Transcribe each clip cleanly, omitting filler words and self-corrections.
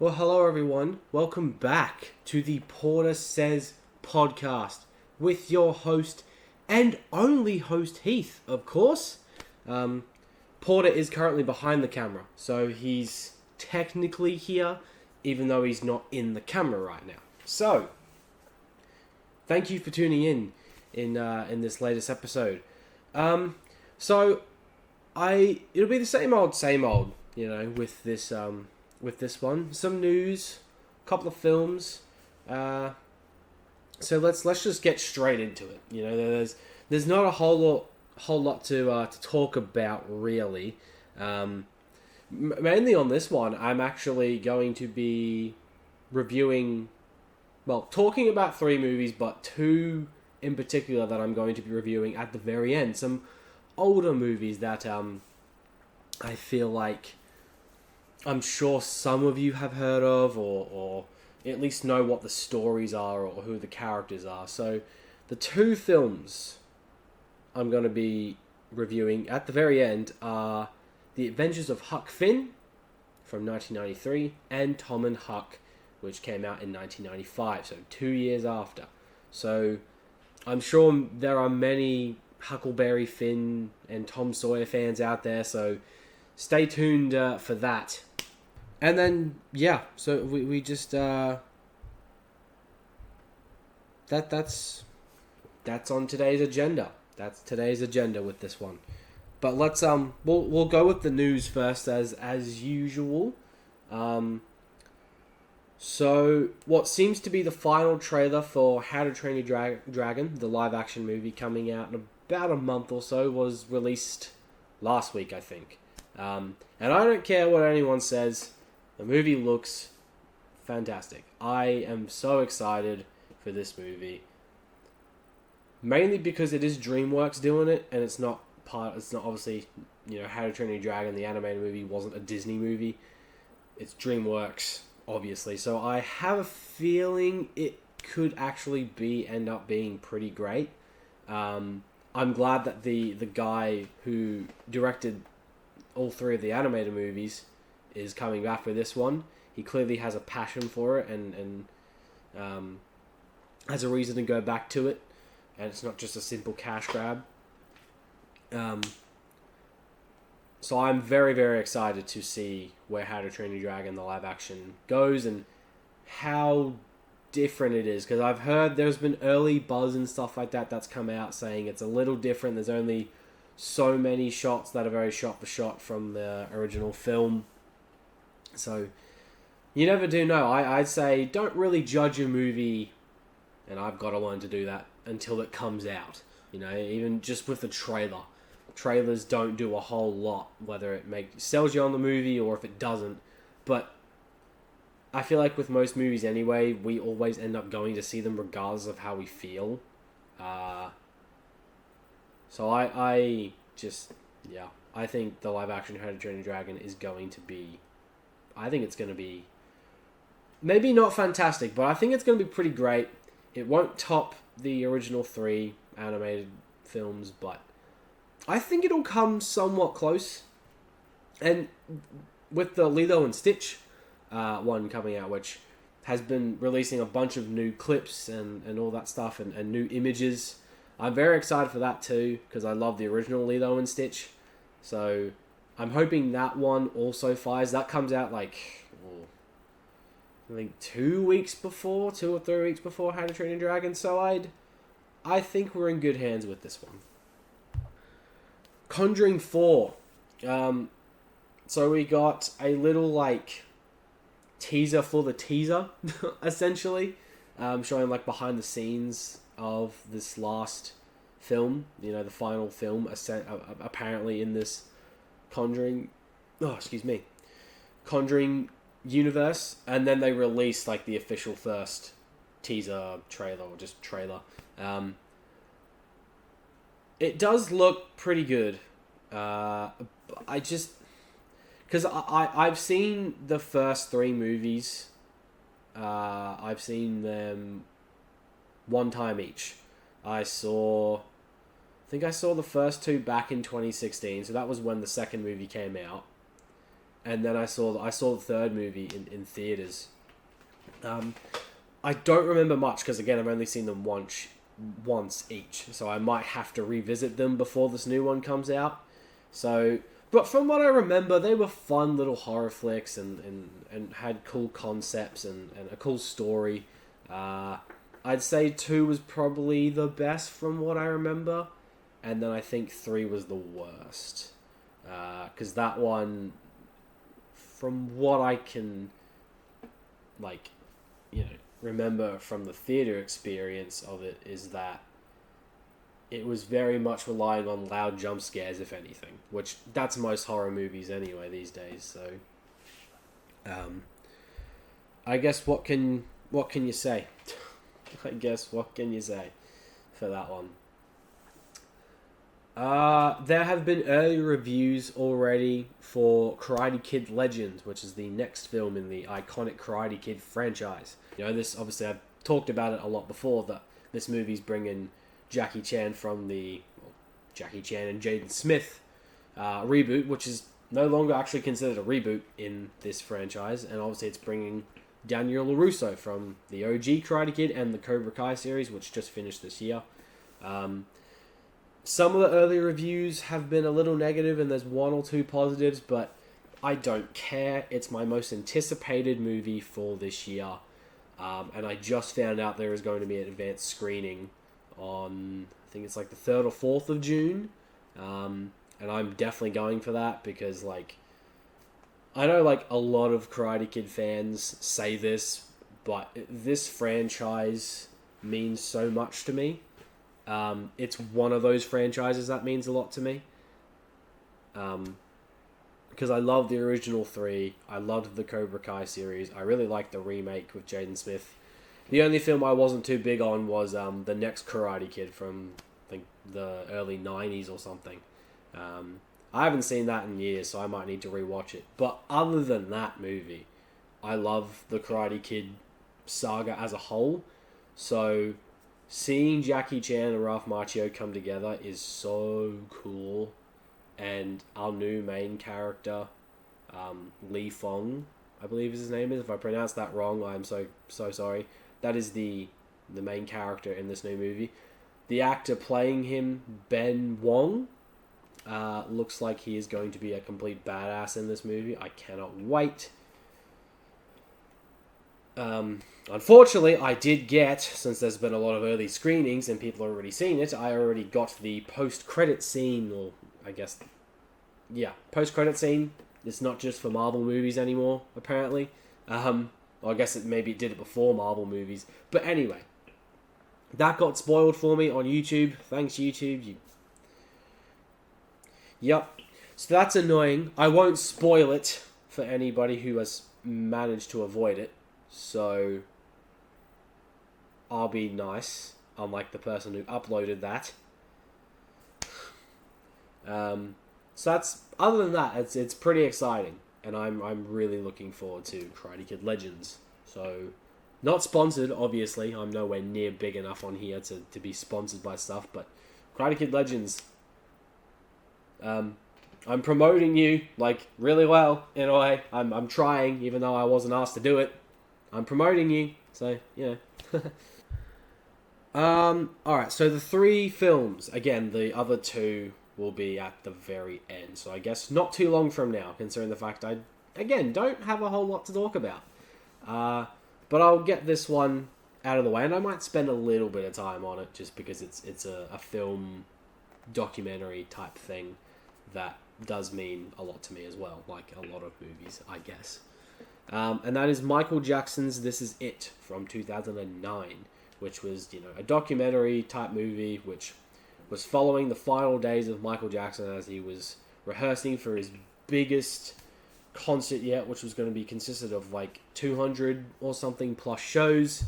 Well, hello everyone. Welcome back to the Porter Says podcast with your host and only host Heath, of course. Porter is currently behind the camera, so he's technically here, even though he's not in the camera right now. So, thank you for tuning in this latest episode. So it'll be the same old, with this one. Some news, a couple of films. So let's just get straight into it. There's not a whole lot to talk about really. Mainly on this one, I'm actually going to be talking about 3 movies, but 2 in particular that I'm going to be reviewing at the very end. Some older movies that I feel like I'm sure some of you have heard of or at least know what the stories are or who the characters are. So the 2 films I'm going to be reviewing at the very end are The Adventures of Huck Finn from 1993 and Tom and Huck, which came out in 1995, so 2 years after. So I'm sure there are many Huckleberry, Finn, and Tom Sawyer fans out there, so stay tuned for that. And then, so we just, that's on today's agenda. That's today's agenda with this one. But let's, we'll go with the news first as usual. So, what seems to be the final trailer for How to Train Your Dragon, the live-action movie coming out in about a month or so, was released last week, I think. And I don't care what anyone says, the movie looks fantastic. I am so excited for this movie. Mainly because it is DreamWorks doing it, and it's not obviously, How to Train Your Dragon, the animated movie, wasn't a Disney movie. It's DreamWorks, obviously. So I have a feeling it could actually end up being pretty great. I'm glad that the guy who directed all 3 of the animated movies is coming back for this one. He clearly has a passion for it and has a reason to go back to it. And it's not just a simple cash grab. So I'm very, very excited to see where How to Train Your Dragon, the live action, goes and how different it is. Because I've heard there's been early buzz and stuff like that that's come out saying it's a little different. There's only so many shots that are very shot for shot from the original film. So you never do know. I'd say don't really judge a movie, and I've got to learn to do that, until it comes out. Even just with the trailer. Trailers don't do a whole lot, whether it sells you on the movie or if it doesn't. But I feel like with most movies anyway, we always end up going to see them regardless of how we feel. So I think the live action How to Train Your Dragon is going to be... I think it's going to be... maybe not fantastic, but I think it's going to be pretty great. It won't top the original 3 animated films, but I think it'll come somewhat close. And with the Lilo and Stitch one coming out, which has been releasing a bunch of new clips and all that stuff and new images, I'm very excited for that too, because I love the original Lilo and Stitch. So I'm hoping that one also fires. That comes out I think 2 weeks before, 2 or 3 weeks before How to Train Your Dragon. So I think we're in good hands with this one. Conjuring 4. So we got a little teaser for the teaser, essentially, showing behind the scenes of this last film. The final film, apparently in this Conjuring universe, and then they released the official first teaser trailer or just trailer. It does look pretty good. Because I've seen the first 3 movies. I've seen them one time each. I think I saw the first 2 back in 2016, so that was when the second movie came out. and then I saw the third movie in theaters. I don't remember much because again I've only seen them once each, so I might have to revisit them before this new one comes out. So, but from what I remember, they were fun little horror flicks and had cool concepts and a cool story. I'd say 2 was probably the best from what I remember, and then I think 3 was the worst. Because that one, from what I can, remember from the theater experience of it, is that it was very much relying on loud jump scares, if anything. Which, that's most horror movies anyway these days, so... I guess what can you say? I guess what can you say for that one? There have been early reviews already for Karate Kid Legends, which is the next film in the iconic Karate Kid franchise. This, obviously, I've talked about it a lot before, that this movie's bringing Jackie Chan from the Jackie Chan and Jaden Smith reboot, which is no longer actually considered a reboot in this franchise, and obviously it's bringing Daniel LaRusso from the OG Karate Kid and the Cobra Kai series, which just finished this year. Some of the early reviews have been a little negative, and there's 1 or 2 positives, but I don't care. It's my most anticipated movie for this year. And I just found out there is going to be an advanced screening on, I think it's the 3rd or 4th of June. And I'm definitely going for that because, I know, a lot of Karate Kid fans say this, but this franchise means so much to me. It's one of those franchises that means a lot to me. Because I love the original 3. I loved the Cobra Kai series. I really liked the remake with Jaden Smith. The only film I wasn't too big on was the next Karate Kid from, I think, the early 90s or something. I haven't seen that in years, so I might need to rewatch it. But other than that movie, I love the Karate Kid saga as a whole. So seeing Jackie Chan and Ralph Macchio come together is so cool. And our new main character, Li Fong, I believe his name is. If I pronounce that wrong, I'm so sorry. That is the main character in this new movie. The actor playing him, Ben Wong, looks like he is going to be a complete badass in this movie. I cannot wait. Unfortunately, I did get, since there's been a lot of early screenings and people have already seen it, I already got the post-credit scene, or I guess, yeah, post-credit scene. It's not just for Marvel movies anymore, apparently. Well, I guess maybe it did it before Marvel movies. But anyway, that got spoiled for me on YouTube. Thanks, YouTube. Yep. So that's annoying. I won't spoil it for anybody who has managed to avoid it. So I'll be nice, unlike the person who uploaded that. So that's, other than that, it's pretty exciting, and I'm really looking forward to Karate Kid Legends. So, not sponsored, obviously. I'm nowhere near big enough on here to be sponsored by stuff, but Karate Kid Legends. I'm promoting you really well in a way. I'm trying, even though I wasn't asked to do it. I'm promoting you, so Alright, so the 3 films, again, the other 2 will be at the very end. So I guess not too long from now, considering the fact I, again, don't have a whole lot to talk about. But I'll get this one out of the way, and I might spend a little bit of time on it, just because it's a film documentary type thing that does mean a lot to me as well, like a lot of movies, I guess. And that is Michael Jackson's This Is It from 2009, which was, a documentary type movie, which was following the final days of Michael Jackson as he was rehearsing for his biggest concert yet, which was going to be consisted of 200 or something plus shows.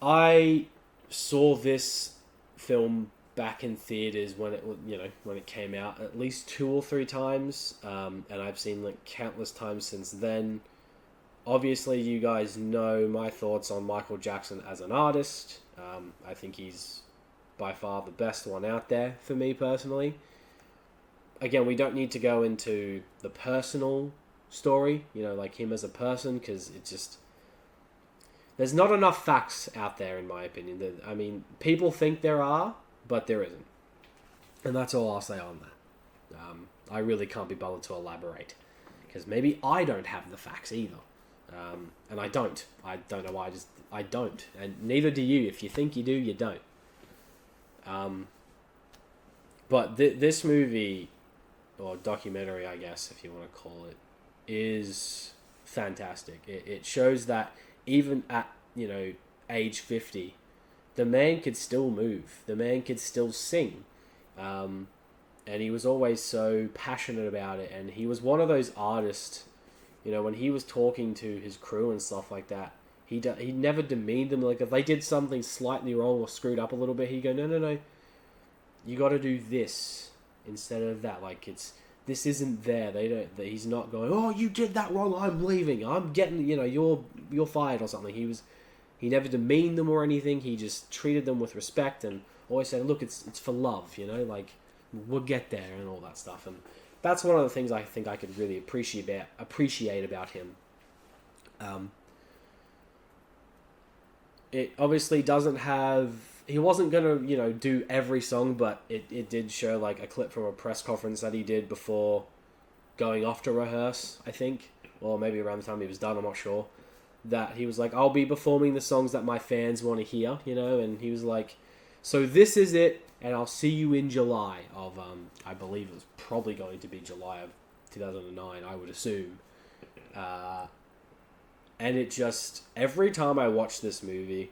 I saw this film back in theaters when it came out at least 2 or 3 times, and I've seen countless times since then. Obviously, you guys know my thoughts on Michael Jackson as an artist. I think he's by far the best one out there for me personally. again, we don't need to go into the personal story, like him as a person, because it just there's not enough facts out there, in my opinion. I mean, people think there are, but there isn't, and that's all I'll say on that. I really can't be bothered to elaborate, because maybe I don't have the facts either, and I don't. I don't know why. I don't, and neither do you. If you think you do, you don't. But this movie, or documentary, I guess, if you want to call it, is fantastic. It shows that even at, age 50, the man could still move. The man could still sing. And he was always so passionate about it. And he was one of those artists, when he was talking to his crew and stuff like that, he never demeaned them. Like, if they did something slightly wrong or screwed up a little bit, he'd go, no, you got to do this instead of that. Like, this isn't there. He's not going, oh, you did that wrong, I'm leaving, I'm getting, you're fired or something. He never demeaned them or anything. He just treated them with respect and always said, look, it's for love, like, we'll get there and all that stuff. And that's one of the things I think I could really appreciate about him. It obviously doesn't have... He wasn't going to, do every song, but it did show, like, a clip from a press conference that he did before going off to rehearse, I think. Or maybe around the time he was done, I'm not sure. That he was like, I'll be performing the songs that my fans want to hear, and he was like, so this is it, and I'll see you in July of, I believe it was probably going to be July of 2009, I would assume. And it just, every time I watch this movie,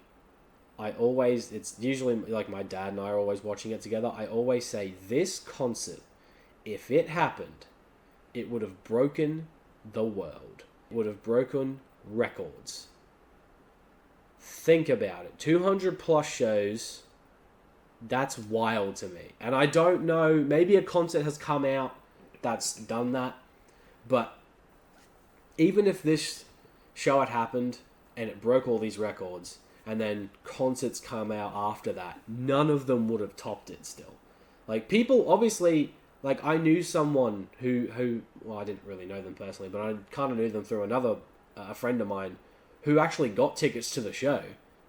it's usually like my dad and I are always watching it together. I always say, this concert, if it happened, it would have broken the world. It would have broken records. Think about it. 200 plus shows. That's wild to me. And I don't know, maybe a concert has come out that's done that. But even if this show had happened and it broke all these records, and then concerts come out after that, none of them would have topped it still. Like, people, obviously, like, I knew someone who well, I didn't really know them personally, but I kind of knew them through a friend of mine, who actually got tickets to the show,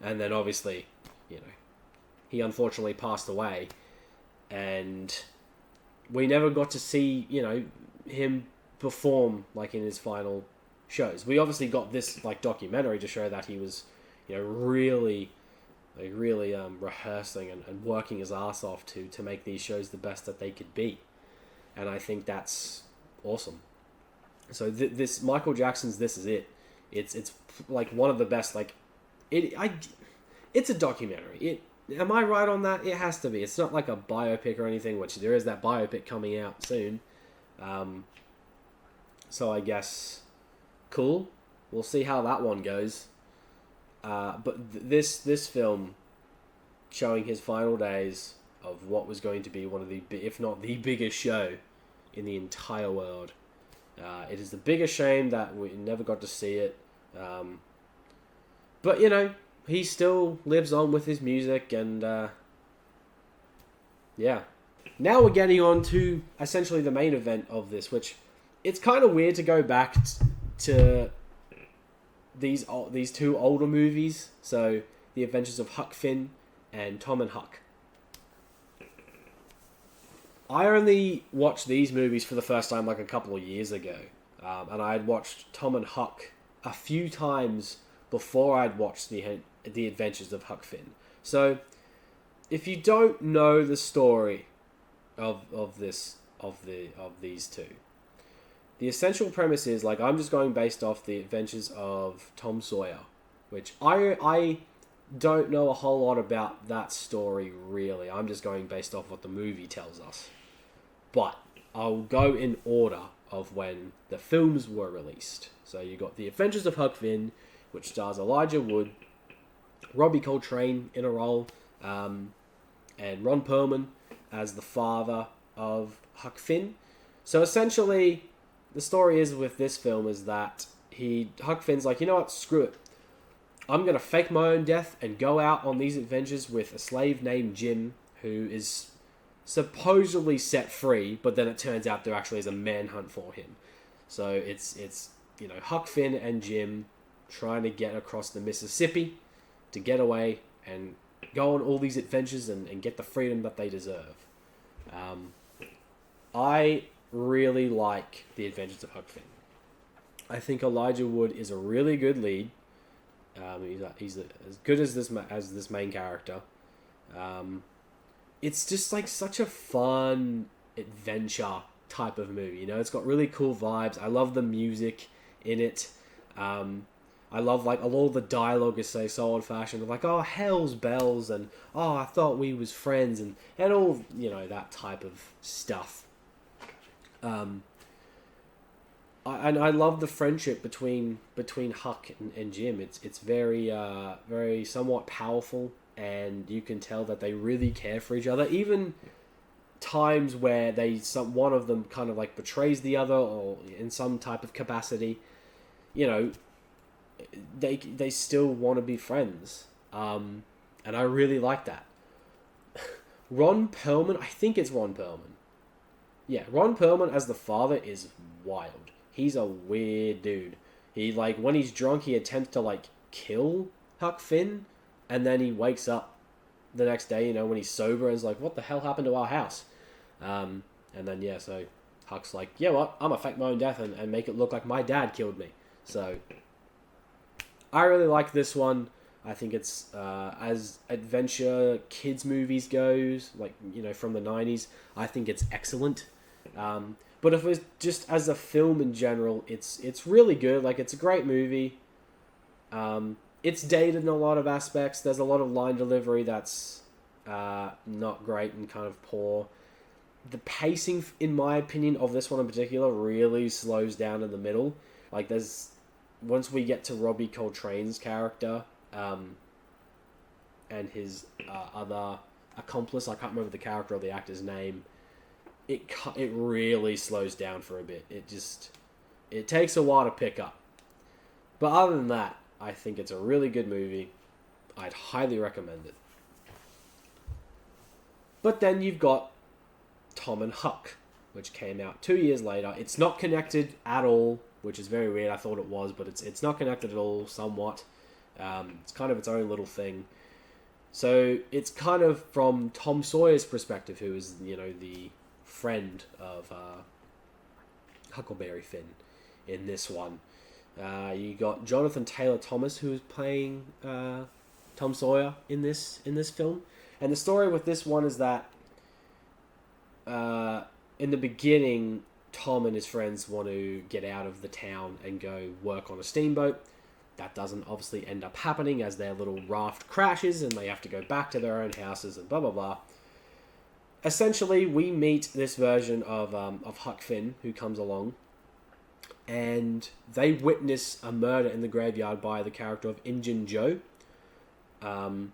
and then obviously, he unfortunately passed away, and we never got to see, him perform, like, in his final shows. We obviously got this, like, documentary to show that he was, really rehearsing and working his ass off to make these shows the best that they could be. And I think that's awesome. So this Michael Jackson's This Is It. It's like one of the best, like, it's a documentary. Am I right on that? It has to be. It's not like a biopic or anything, which there is that biopic coming out soon. So I guess, cool. We'll see how that one goes. But this film, showing his final days of what was going to be one of the, if not the biggest show in the entire world. It is the biggest shame that we never got to see it. But, he still lives on with his music, and yeah. Now we're getting on to essentially the main event of this, which it's kind of weird to go back to these two older movies. So, The Adventures of Huck Finn and Tom and Huck. I only watched these movies for the first time like a couple of years ago. And I had watched Tom and Huck a few times before I'd watched the Adventures of Huck Finn. So, if you don't know the story of these two, the essential premise is, like, I'm just going based off the Adventures of Tom Sawyer, which I don't know a whole lot about that story, really. I'm just going based off what the movie tells us. But I'll go in order of when the films were released. So you got The Adventures of Huck Finn, which stars Elijah Wood, Robbie Coltrane in a role, and Ron Perlman as the father of Huck Finn. So essentially, the story is with this film is that Huck Finn's like, you know what, screw it. I'm going to fake my own death and go out on these adventures with a slave named Jim, who is supposedly set free, but then it turns out there actually is a manhunt for him. So it's Huck, Finn, and Jim trying to get across the Mississippi to get away and go on all these adventures and get the freedom that they deserve. I really like the Adventures of Huck Finn. I think Elijah Wood is a really good lead. He's as good as this main character. It's just like such a fun adventure type of movie. It's got really cool vibes. I love the music in it. I love like a lot of the dialogue is so old fashioned. Like, oh, hell's bells, and oh, I thought we was friends, and all that type of stuff. I love the friendship between Huck and Jim. It's very very somewhat powerful, and you can tell that they really care for each other. Even times where one of them kind of like betrays the other, or in some type of capacity, they still want to be friends. And I really like that. Ron Perlman, I think it's Ron Perlman. Yeah, Ron Perlman as the father is wild. He's a weird dude. He, like, when he's drunk, he attempts to, like, kill Huck Finn, and then he wakes up the next day, when he's sober, and is like, what the hell happened to our house? And then, yeah, so Huck's like, yeah, what? I'm gonna fake my own death and make it look like my dad killed me. So, I really like this one. I think it's, as adventure kids movies goes, like, from the 90s, I think it's excellent. But if it was just as a film in general, it's really good. Like, it's a great movie. It's dated in a lot of aspects. There's a lot of line delivery that's not great and kind of poor. The pacing, in my opinion, of this one in particular really slows down in the middle. Like, once we get to Robbie Coltrane's character, and his other accomplice, I can't remember the character or the actor's name, it really slows down for a bit. It takes a while to pick up. But other than that, I think it's a really good movie. I'd highly recommend it. But then you've got Tom and Huck, which came out 2 years later. It's not connected at all, which is very weird. I thought it was, but it's not connected at all, somewhat. It's kind of its own little thing. So it's kind of from Tom Sawyer's perspective, who is, the friend of Huckleberry Finn in this one. You got Jonathan Taylor Thomas, who is playing Tom Sawyer in this film. And the story with this one is that in the beginning, Tom and his friends want to get out of the town and go work on a steamboat. That doesn't obviously end up happening, as their little raft crashes and they have to go back to their own houses and blah blah blah. Essentially, we meet this version of Huck Finn, who comes along, and they witness a murder in the graveyard by the character of Injun Joe. And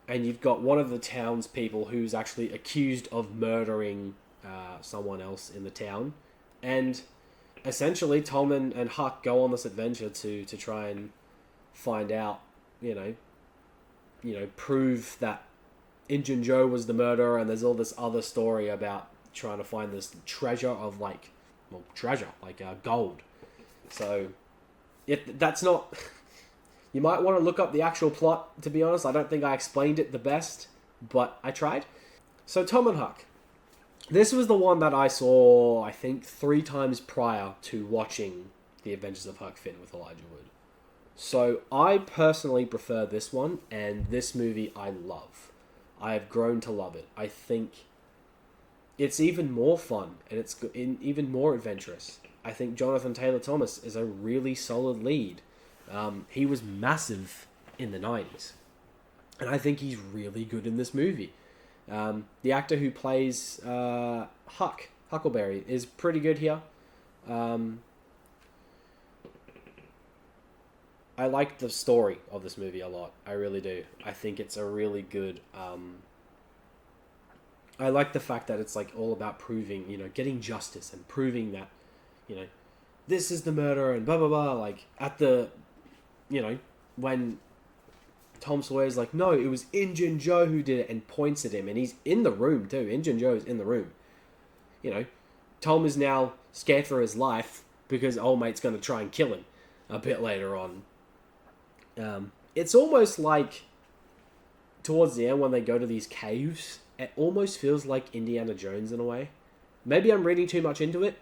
you've got one of the townspeople who's actually accused of murdering someone else in the town. And essentially, Tom and Huck go on this adventure to try and find out, prove that Injun Joe was the murderer, and there's all this other story about trying to find this treasure of, gold. So, that's not... You might want to look up the actual plot, to be honest. I don't think I explained it the best, but I tried. So, Tom and Huck. This was the one that I saw, I think, 3 times prior to watching The Adventures of Huck Finn with Elijah Wood. So, I personally prefer this one, and this movie I love. I have grown to love it. I think it's even more fun, and it's even more adventurous. I think Jonathan Taylor Thomas is a really solid lead. He was massive in the 90s. And I think he's really good in this movie. The actor who plays Huckleberry is pretty good here. I like the story of this movie a lot. I really do. I think it's a really good... I like the fact that it's like all about proving, getting justice and proving that, this is the murderer and blah, blah, blah. Like, at the... when Tom Sawyer's like, no, it was Injun Joe who did it, and points at him, and he's in the room too. Injun Joe's in the room. You know, Tom is now scared for his life because old mate's going to try and kill him a bit later on. It's almost like towards the end when they go to these caves, it almost feels like Indiana Jones in a way. Maybe I'm reading too much into it,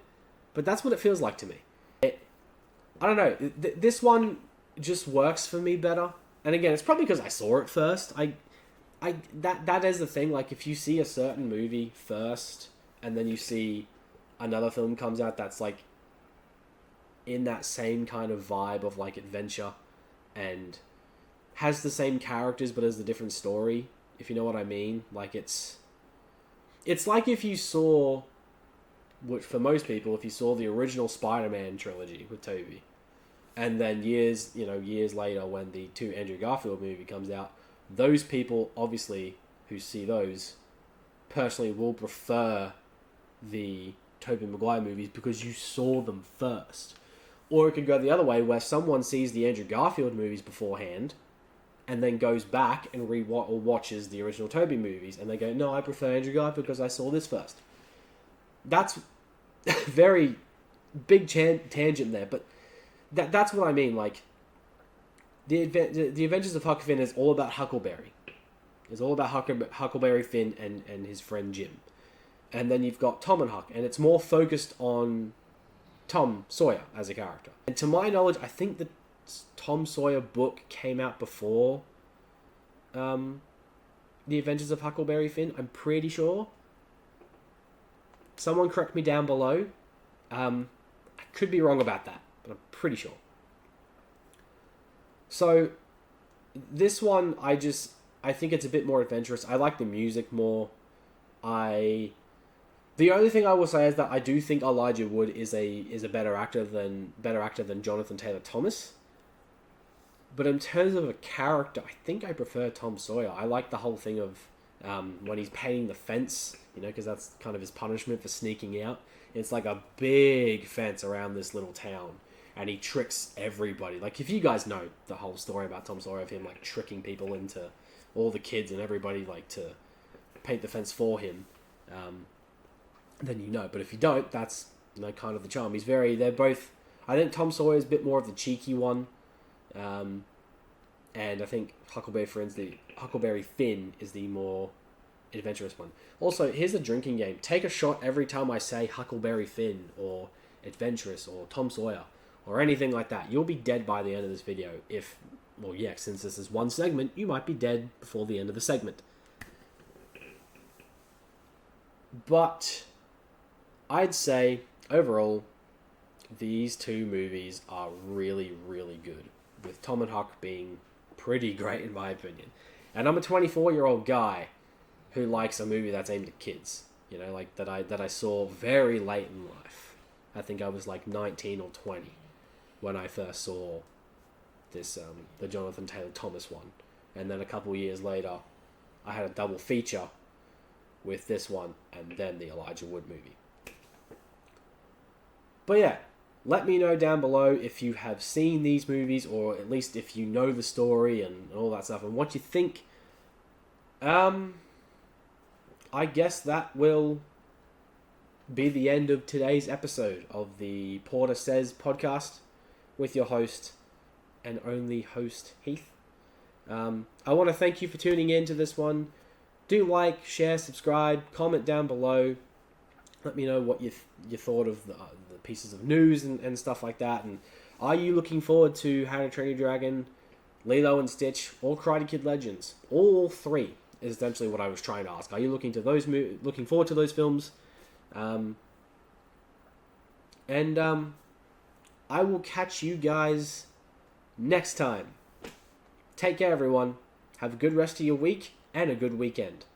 but that's what it feels like to me. I don't know. This one just works for me better. And again, it's probably because I saw it first. That is the thing. Like, if you see a certain movie first, and then you see another film comes out that's like in that same kind of vibe of like adventure, and has the same characters but has a different story, if you know what I mean. Like, it's like if you saw, which for most people, if you saw the original Spider-Man trilogy with Tobey, and then years later when the 2 Andrew Garfield movie comes out, those people obviously who see those personally will prefer the Tobey Maguire movies because you saw them first. Or it could go the other way, where someone sees the Andrew Garfield movies beforehand and then goes back and watches the original Tobey movies, and they go, no, I prefer Andrew Garfield because I saw this first. That's a very big tangent there, but that's what I mean. Like, the Adventures of Huck and Finn is all about Huckleberry. It's all about Huckleberry Finn and his friend Jim. And then you've got Tom and Huck, and it's more focused on Tom Sawyer as a character. And to my knowledge, I think the Tom Sawyer book came out before The Adventures of Huckleberry Finn. I'm pretty sure. Someone correct me down below. I could be wrong about that, but I'm pretty sure. So, this one, I think it's a bit more adventurous. I like the music more. The only thing I will say is that I do think Elijah Wood is a better actor than Jonathan Taylor Thomas. But in terms of a character, I think I prefer Tom Sawyer. I like the whole thing of when he's painting the fence, because that's kind of his punishment for sneaking out. It's like a big fence around this little town, and he tricks everybody. Like, if you guys know the whole story about Tom Sawyer, of him like tricking people into all the kids and everybody like to paint the fence for him, then you know. But if you don't, that's kind of the charm. They're both. I think Tom Sawyer is a bit more of the cheeky one, and I think Huckleberry Finn is the more adventurous one. Also, here's a drinking game. Take a shot every time I say Huckleberry Finn or adventurous or Tom Sawyer or anything like that. You'll be dead by the end of this video. Since this is one segment, you might be dead before the end of the segment. But I'd say, overall, these 2 movies are really, really good, with Tom and Huck being pretty great in my opinion. And I'm a 24-year-old guy who likes a movie that's aimed at kids, that I saw very late in life. I think I was like 19 or 20 when I first saw this, the Jonathan Taylor Thomas one. And then a couple years later, I had a double feature with this one and then the Elijah Wood movie. But yeah, let me know down below if you have seen these movies, or at least if you know the story and all that stuff, and what you think. I guess that will be the end of today's episode of the Porter Says podcast with your host and only host, Heath. I want to thank you for tuning in to this one. Do like, share, subscribe, comment down below. Let me know what you thought of the pieces of news and stuff like that. And are you looking forward to How to Train Your Dragon, Lilo and Stitch, or Karate Kid Legends? All 3 is essentially what I was trying to ask. Are you looking forward to those films? I will catch you guys next time. Take care, everyone. Have a good rest of your week and a good weekend.